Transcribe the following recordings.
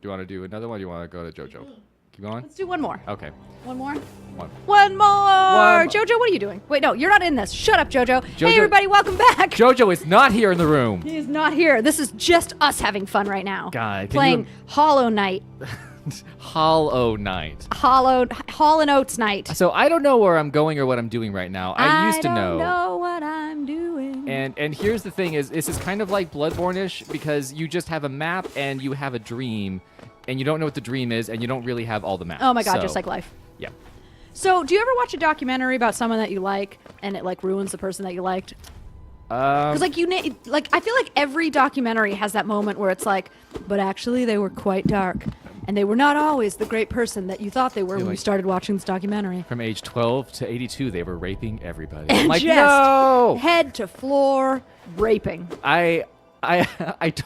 you want to do another one? Or do you want to go to JoJo? Keep going. Let's do one more. Okay. One more. One more. JoJo, what are you doing? Wait, no, you're not in this. Shut up, JoJo. Hey, everybody, welcome back. JoJo is not here in the room. He is not here. This is just us having fun right now. God, playing Hollow Knight. Hollow Knight. Hall and Oates Night. So I don't know where I'm going or what I'm doing right now. I used to I know. don't know what I'm doing. And here's the thing is, this is kind of like Bloodborne-ish because you just have a map and you have a dream and you don't know what the dream is and you don't really have all the maps. Oh my God, So, just like life. Yeah. So do you ever watch a documentary about someone that you like and it like ruins the person that you liked? Because like I feel like every documentary has that moment where it's like, but actually they were quite dark. And they were not always the great person that you thought they were when you started watching this documentary. From age 12 to 82, they were raping everybody. And I'm like, just no! head to floor raping. I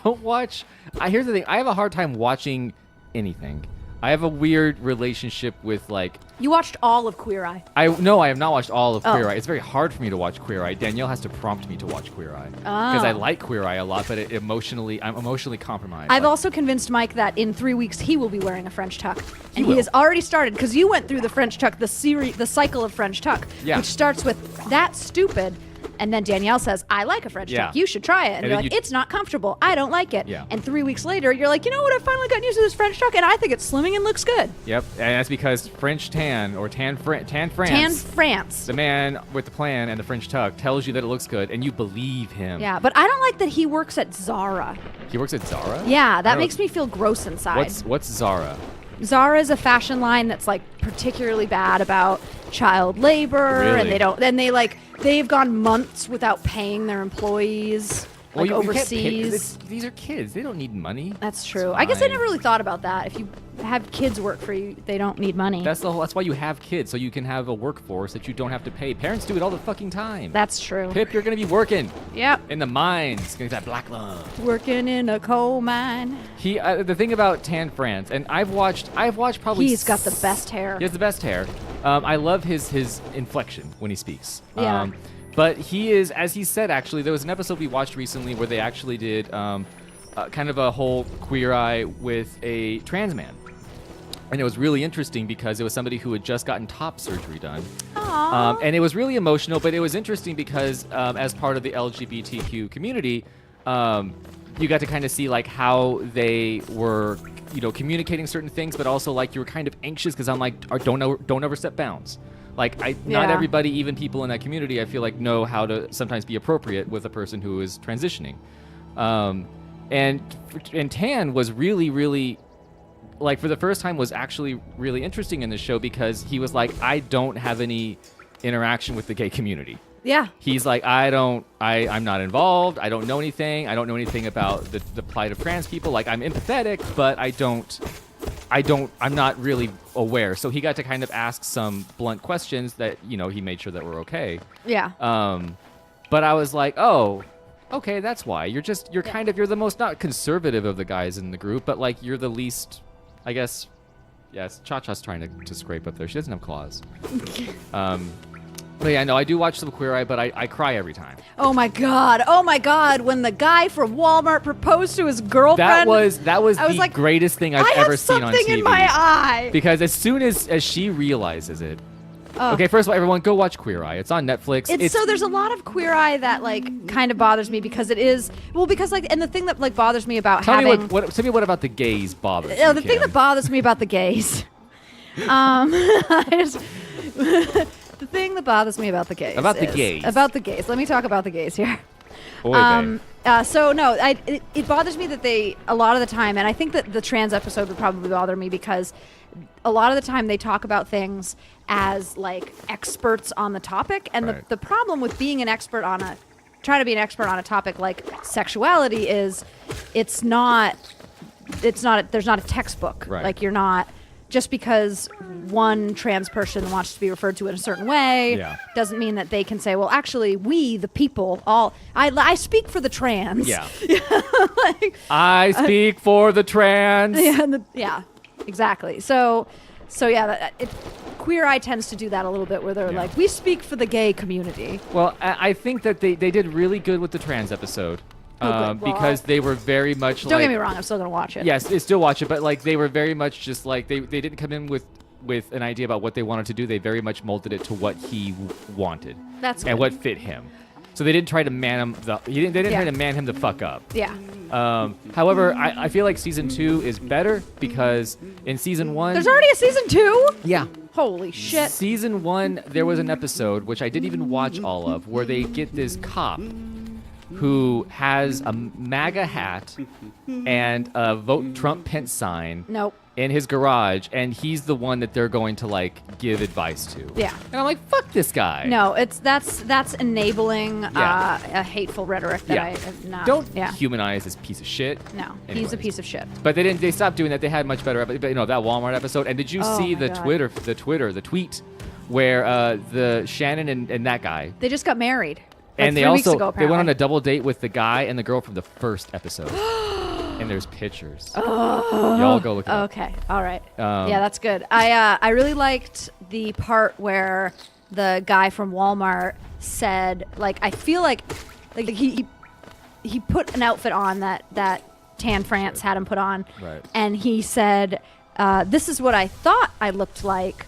don't watch. Here's the thing. I have a hard time watching anything. I have a weird relationship with like. You watched all of Queer Eye. I have not watched all of Queer Eye. It's very hard for me to watch Queer Eye. Danielle has to prompt me to watch Queer Eye because I like Queer Eye a lot, but I'm emotionally compromised. I've also convinced Mike that in 3 weeks he will be wearing a French tuck, and he has already started because you went through the French tuck, the cycle of French tuck, which starts with "that's stupid." And then Danielle says, I like a French tuck. You should try it. And you're like, it's not comfortable. I don't like it. Yeah. And 3 weeks later, you're like, you know what? I finally gotten used to this French tuck, and I think it's slimming and looks good. Yep. And that's because French Tan or Tan France. Tan France. The man with the plan and the French tuck tells you that it looks good, and you believe him. Yeah, but I don't like that he works at Zara. He works at Zara? Yeah, that makes me feel gross inside. What's Zara? Zara is a fashion line that's like particularly bad about child labor, Really? and they've gone months without paying their employees overseas. These are kids. They don't need money. That's true. I guess I never really thought about that. If you have kids work for you, they don't need money. That's why you have kids, so you can have a workforce that you don't have to pay. Parents do it all the fucking time. That's true. Pip, you're gonna be working. Yep. In the mines, gonna get that black lung. Working in a coal mine. The thing about Tan France, and I've watched probably. He's got the best hair. He has the best hair. I love his inflection when he speaks. Yeah. But he is, as he said, actually, there was an episode we watched recently where they actually did kind of a whole Queer Eye with a trans man. And it was really interesting because it was somebody who had just gotten top surgery done. And it was really emotional, but it was interesting because as part of the LGBTQ community, you got to kind of see like how they were, communicating certain things, but also like you were kind of anxious because I'm like, don't overstep bounds. Like not everybody, even people in that community, I feel like know how to sometimes be appropriate with a person who is transitioning. And Tan was really, really, like for the first time was actually really interesting in this show because he was like, I don't have any interaction with the gay community. Yeah. He's like, I'm not involved. I don't know anything. I don't know anything about the plight of trans people. Like I'm empathetic, but I'm not really aware. So he got to kind of ask some blunt questions that, he made sure that were okay. Yeah. But I was like, oh, okay, that's why. You're the most not conservative of the guys in the group, but like you're the least, I guess. Yes, Cha-Cha's trying to scrape up there. She doesn't have claws. But yeah, no, I do watch some Queer Eye, but I cry every time. Oh my God! When the guy from Walmart proposed to his girlfriend, that was the greatest thing I've ever seen on TV. I have something in my eye. Because as soon as she realizes it, okay, first of all, everyone go watch Queer Eye. It's on Netflix. So there's a lot of Queer Eye that like kind of bothers me because it is because like, and the thing that like bothers me about tell me what about the gays bothers you, the thing that bothers me about the gays. The thing that bothers me about the gays. About the gays. Let me talk about the gays here. It bothers me that a lot of the time, and I think that the trans episode would probably bother me because a lot of the time they talk about things as like experts on the topic, and the problem with being an expert trying to be an expert on a topic like sexuality is there's not a textbook. Right. Like you're not. Just because one trans person wants to be referred to in a certain way doesn't mean that they can say, well, actually, we, the people, I speak for the trans. Yeah. I speak for the trans. Yeah, exactly. So Queer Eye tends to do that a little bit where they're like, we speak for the gay community. Well, I think that they did really good with the trans episode. good. Well, because they were very much don't like. get me wrong, I'm still gonna watch it. Yes, they still watch it, but like they were very much just like they didn't come in with an idea about what they wanted to do. They very much molded it to what he wanted That's and good. what fit him. So they didn't try to man him. They didn't try to man him the fuck up. Yeah. However, I feel like season 2 is better because in season 1, There's already a season 2? yeah. Holy shit. Season 1, there was an episode which I didn't even watch all of, where they get this cop who has a MAGA hat and a Vote Trump Pence sign Nope. in his garage, and he's the one that they're going to like give advice to. Yeah. And I'm like, fuck this guy. No, that's enabling Yeah. a hateful rhetoric that Yeah. I have not. Don't Yeah. humanize this piece of shit. No, he's Anyways. a piece of shit. But they didn't. They stopped doing that. They had much better. But that Walmart episode. And did you Oh see my the God. the tweet, where the Shannon and that guy, They just got married. and like they 3 weeks also ago, they went on apparently. a double date with the guy and the girl from the first episode. And there's pictures. Y'all go look it up. Okay, all right. Um, Yeah, that's good. I really liked the part where the guy from Walmart said, like, I feel like he put an outfit on that Tan France had him put on, Right. and he said, "This is what I thought I looked like,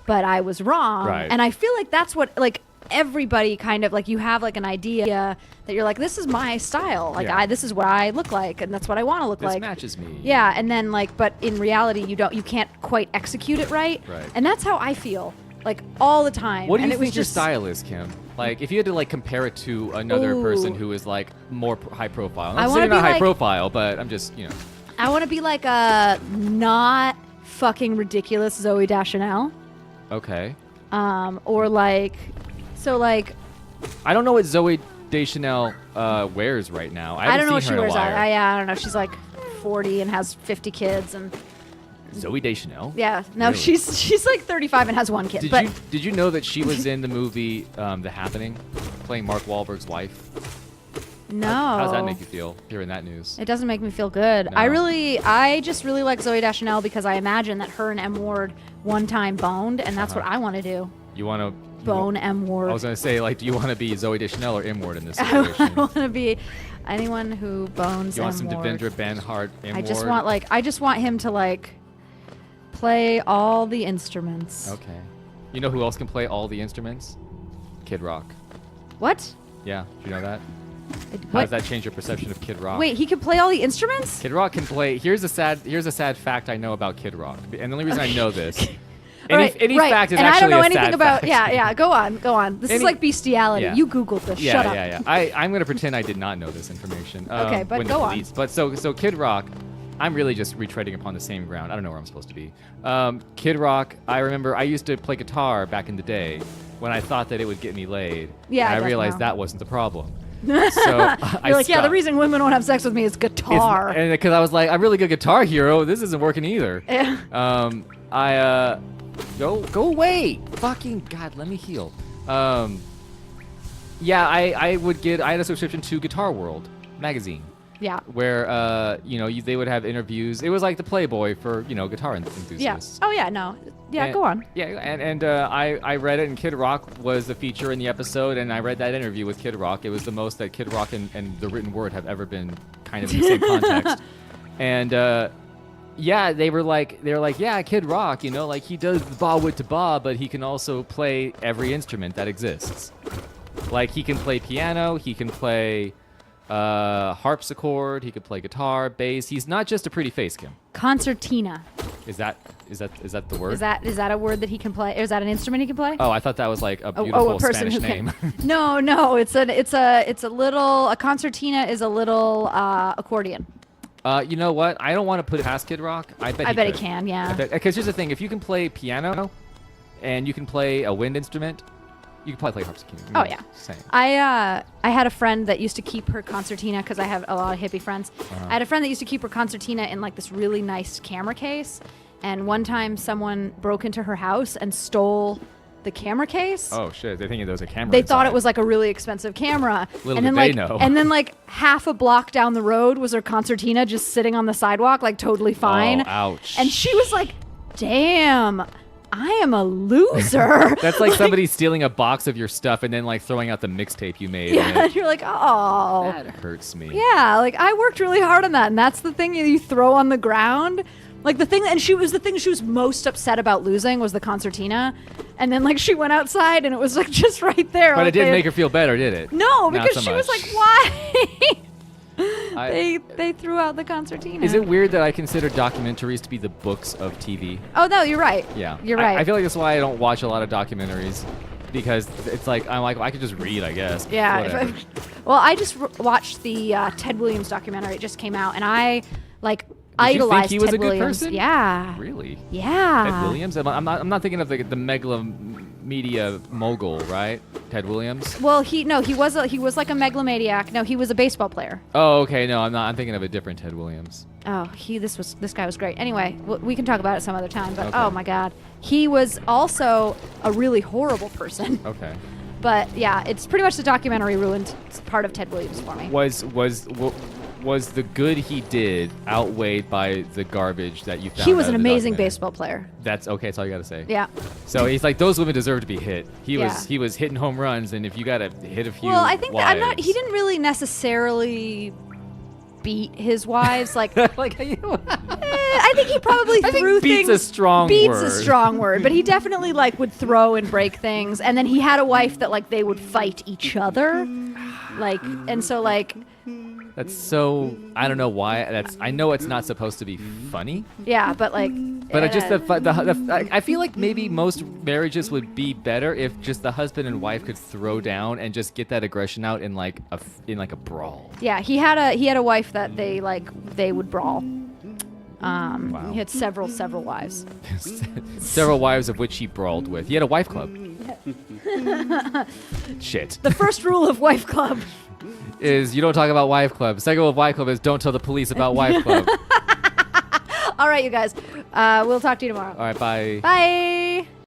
but I was wrong." Right. And I feel like that's what like everybody kind of like, you have like an idea that you're like, this is my style, like Yeah. this is what I look like, and that's what I want to look This like. matches me. Yeah, and then like, but in reality, you can't quite execute it right. Right. And that's how I feel, like all the time. What do and you it was think your just, style is, Kim? Like, if you had to like compare it to another person Ooh. who is like more high profile. I I'm wanna saying not be high like- profile, but I'm just I want to be like a not fucking ridiculous Zoe Deschanel, okay. or like, so like I don't know what Zoe Deschanel wears right now. I don't know what seen she her in a wears out. while. I don't know. She's like 40 and has 50 kids, and Zoe Deschanel. yeah, no, Really? she's like 35 and has 1 kid. But Did you know that she was in the movie The Happening, playing Mark Wahlberg's wife? no, How does that make you feel hearing that news? It doesn't make me feel good. No. I just really like Zoe Deschanel because I imagine that her and M. Ward one time boned, and that's what I want to do. You want to Bone M. Ward. I was gonna say, like, do you want to be Zoe Deschanel or M Ward in this I situation? want to be anyone who bones You want M. some Ward. Devendra Banhart M I just Ward? want I just want him to like play all the instruments. Okay. You know who else can play all the instruments? Kid Rock. What? Yeah, do you know that? How What? does that change your perception of Kid Rock? Wait, he can play all the instruments? Kid Rock can play. Here's a sad fact I know about Kid Rock, and the only reason I know this. Right, any right. fact is and actually I don't know a anything sad about. fact. Yeah. Go on. This is Any- like bestiality. Yeah. You Googled this. Yeah, Shut up. yeah. I'm gonna pretend I did not know this information. Okay, but when go the on. police- But so Kid Rock, I'm really just retreading upon the same ground. I don't know where I'm supposed to be. Kid Rock, I remember I used to play guitar back in the day when I thought that it would get me laid. Yeah, and I I don't realized know. that wasn't the problem. So I You're like, yeah, the stopped. reason women won't have sex with me is guitar. And because I was like, I'm really good guitar hero. This isn't working either. Yeah. I go away. Fucking God, let me heal. Yeah, I had a subscription to Guitar World magazine Yeah. where they would have interviews. It was like the Playboy for guitar Yeah. enthusiasts. Oh yeah. No. Yeah. And- Go on. Yeah, and I read it, and Kid Rock was the feature in the episode, and I read that interview with Kid Rock. It was the most that Kid Rock and the written word have ever been kind of in the same context. And yeah, they were like, yeah, Kid Rock, like he does the ba with the ba, but he can also play every instrument that exists. Like he can play piano, he can play harpsichord, he could play guitar, bass. He's not just a pretty face, Kim. Concertina. Is that the word? Is that a word that he can play? Is that an instrument he can play? Oh, I thought that was like a Oh, beautiful a person Spanish who name. can. No, it's a concertina is a little accordion. You know what? I don't want to put it past Kid Rock. I bet he could. can. Yeah. Because here's the thing: if you can play piano, and you can play a wind instrument, you can probably play harpsichord. Oh yeah. Same. I had a friend that used to keep her concertina because I have a lot of hippie friends. Uh-huh. I had a friend that used to keep her concertina in like this really nice camera case, and one time someone broke into her house and stole the camera case. Oh shit! They're thinking there was a camera. They thought inside. it was like a really expensive camera. Little and then did they like know. and then like half a block down the road was her concertina just sitting on the sidewalk, like totally fine. Oh, ouch. And she was like, "Damn, I am a loser. That's like somebody stealing a box of your stuff and then like throwing out the mixtape you made. Yeah, and and you're like, oh. that hurts me. Yeah, like I worked really hard on that, and that's the thing you throw on the ground. Like the thing, and she was most upset about losing was the concertina, and then like she went outside and it was like just right there. But like, it didn't make her feel better, did it? No, Not because so she was much. like, why? I- they threw out the concertina. Is it weird that I consider documentaries to be the books of TV? Oh no, you're right. Yeah, you're right. I feel like that's why I don't watch a lot of documentaries, because it's like I'm like I could just read, I guess. Yeah. Whatever. Well, I just watched the Ted Williams documentary. It just came out, and I like Did you think idolized he was Ted a good Williams. person? Yeah. Really? Yeah. Ted Williams? I'm not thinking of the media mogul, right? Ted Williams. Well, he was like a megalomaniac. No, he was a baseball player. Oh, okay. No, I'm not. I'm thinking of a different Ted Williams. Oh, this guy was great. Anyway, we can talk about it some other time. But Okay. oh my God, he was also a really horrible person. Okay. But yeah, it's pretty much the documentary ruined part of Ted Williams for me. Was the good he did outweighed by the garbage that you found? He was out an of the amazing documentary? baseball player. That's okay. That's all you gotta say. Yeah. So he's like, those women deserve to be hit. He Yeah. was hitting home runs, and if you gotta hit a few. Well, I think that I'm not. wives- He didn't really necessarily beat his wives. Like, like I think he probably I think threw beat's things. a strong beats word. a strong word, but he definitely like would throw and break things. And then he had a wife that like they would fight each other, like, and so like, That's so. I don't know why. I know it's not supposed to be funny, yeah, but like. but just I feel like maybe most marriages would be better if just the husband and wife could throw down and just get that aggression out in like a brawl. Yeah, he had a wife that they would brawl. Wow. He had several wives. Several wives of which he brawled with. He had a wife club. Shit. The first rule of Wife Club. Is you don't talk about wife club. Second rule of wife club is don't tell the police about wife club. All right, you guys. We'll talk to you tomorrow. All right, bye. Bye.